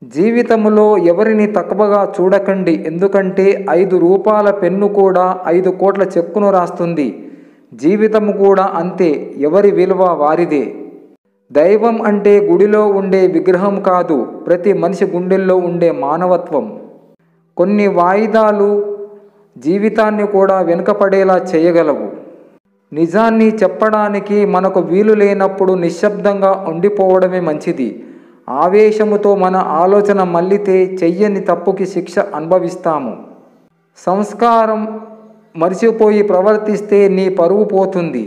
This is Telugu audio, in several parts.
జీవితంలో ఎవరిని తక్కువగా చూడకండి, ఎందుకంటే 5 రూపాయల పెన్ను కూడా 5 కోట్ల చెక్కును రాస్తుంది. జీవితము కూడా అంతే, ఎవరి విలువ వారిదే. దైవం అంటే గుడిలో ఉండే విగ్రహం కాదు, ప్రతి మనిషి గుండెల్లో ఉండే మానవత్వం. కొన్ని వాయిదాలు జీవితాన్ని కూడా వెనుకపడేలా చేయగలవు. నిజాన్ని చెప్పడానికి మనకు వీలు లేనప్పుడు నిశ్శబ్దంగా ఉండిపోవడమే మంచిది. ఆవేశముతో మన ఆలోచన మళ్ళితే చెయ్యని తప్పుకి శిక్ష అనుభవిస్తాము. సంస్కారం మర్చిపోయి ప్రవర్తిస్తే నీ పరువు పోతుంది.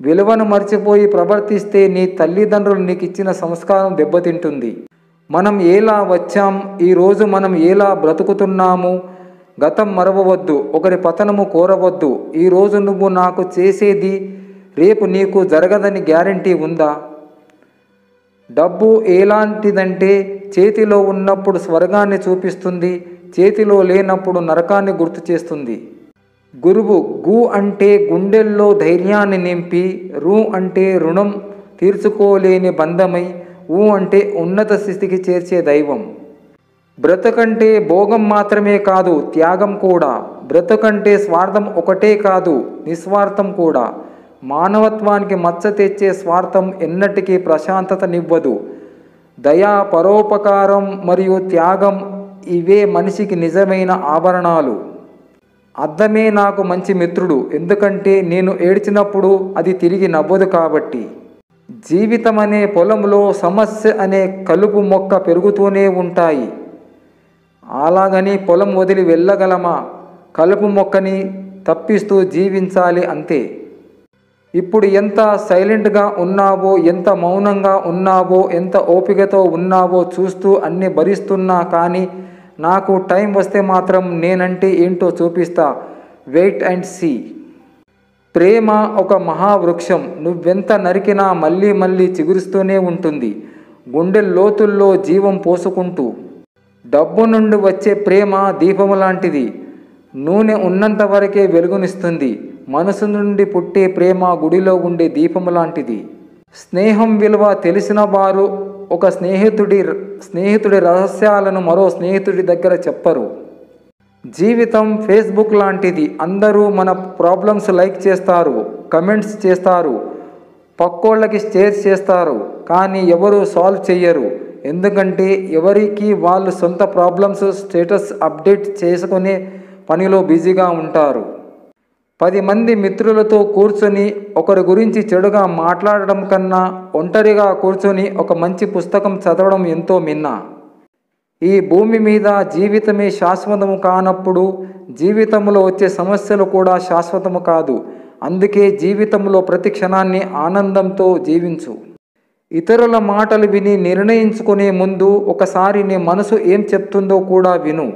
విలువను మర్చిపోయి ప్రవర్తిస్తే నీ తల్లిదండ్రులు నీకు ఇచ్చిన సంస్కారం దెబ్బతింటుంది. మనం ఎలా వచ్చాం, ఈరోజు మనం ఎలా బ్రతుకుతున్నాము. గతం మరవవద్దు, ఒకరి పతనము కోరవద్దు. ఈరోజు నువ్వు నాకు చేసేది రేపు నీకు జరగదని గ్యారంటీ ఉందా? డబ్బు ఎలాంటిదంటే చేతిలో ఉన్నప్పుడు స్వర్గాన్ని చూపిస్తుంది, చేతిలో లేనప్పుడు నరకాన్ని గుర్తు చేస్తుంది. గురువు గు అంటే గుండెల్లో ధైర్యాన్ని నింపి, రు అంటే రుణం తీర్చుకోలేని బంధమై, ఊ అంటే ఉన్నత స్థితికి చేర్చే దైవం. బ్రతుకంటే భోగం మాత్రమే కాదు, త్యాగం కూడా. బ్రతుకంటే స్వార్థం ఒకటే కాదు, నిస్వార్థం కూడా. మానవత్వానికి మచ్చ తెచ్చే స్వార్థం ఎన్నటికీ ప్రశాంతతనివ్వదు. దయా, పరోపకారం మరియు త్యాగం, ఇవే మనిషికి నిజమైన ఆభరణాలు. అద్దమే నాకు మంచి మిత్రుడు, ఎందుకంటే నేను ఏడ్చినప్పుడు అది తిరిగి నవ్వదు కాబట్టి. జీవితం అనే పొలంలో సమస్య అనే కలుపు మొక్క పెరుగుతూనే ఉంటాయి. అలాగని పొలం వదిలి వెళ్ళగలమా? కలుపు మొక్కని తప్పిస్తూ జీవించాలి అంతే. ఇప్పుడు ఎంత సైలెంట్గా ఉన్నావో, ఎంత మౌనంగా ఉన్నావో, ఎంత ఓపికతో ఉన్నావో చూస్తూ అన్నీ భరిస్తున్నా కానీ నాకు టైం వస్తే మాత్రం నేనంటే ఏంటో చూపిస్తా. Wait and see. ప్రేమ ఒక మహావృక్షం, నువ్వెంత నరికినా మళ్ళీ మళ్ళీ చిగురుస్తూనే ఉంటుంది, గుండె లోతుల్లో జీవం పోసుకుంటూ. డబ్బు నుండి వచ్చే ప్రేమ దీపం లాంటిది, నూనె ఉన్నంత వరకే వెలుగునిస్తుంది. మనసు నుండి పుట్టే ప్రేమ గుడిలో ఉండే దీపం లాంటిది. స్నేహం విలువ తెలిసిన వారు ఒక స్నేహితుడి రహస్యాలను మరో స్నేహితుడి దగ్గర చెప్పరు. జీవితం ఫేస్బుక్ లాంటిది, అందరూ మన ప్రాబ్లమ్స్ లైక్ చేస్తారు, కమెంట్స్ చేస్తారు, పక్కోళ్ళకి షేర్ చేస్తారు, కానీ ఎవరు సాల్వ్ చెయ్యరు. ఎందుకంటే ఎవరికి వాళ్ళు సొంత ప్రాబ్లమ్స్ స్టేటస్ అప్డేట్ చేసుకునే పనిలో బిజీగా ఉంటారు. 10 మంది మిత్రులతో కూర్చొని ఒకరి గురించి చెడుగా మాట్లాడడం కన్నా ఒంటరిగా కూర్చొని ఒక మంచి పుస్తకం చదవడం ఎంతో మిన్న. ఈ భూమి మీద జీవితమే శాశ్వతము కానప్పుడు జీవితంలో వచ్చే సమస్యలు కూడా శాశ్వతము కాదు. అందుకే జీవితంలో ప్రతి క్షణాన్ని ఆనందంతో జీవించు. ఇతరుల మాటలు విని నిర్ణయించుకునే ముందు ఒకసారి నీ మనసు ఏం చెప్తుందో కూడా విను.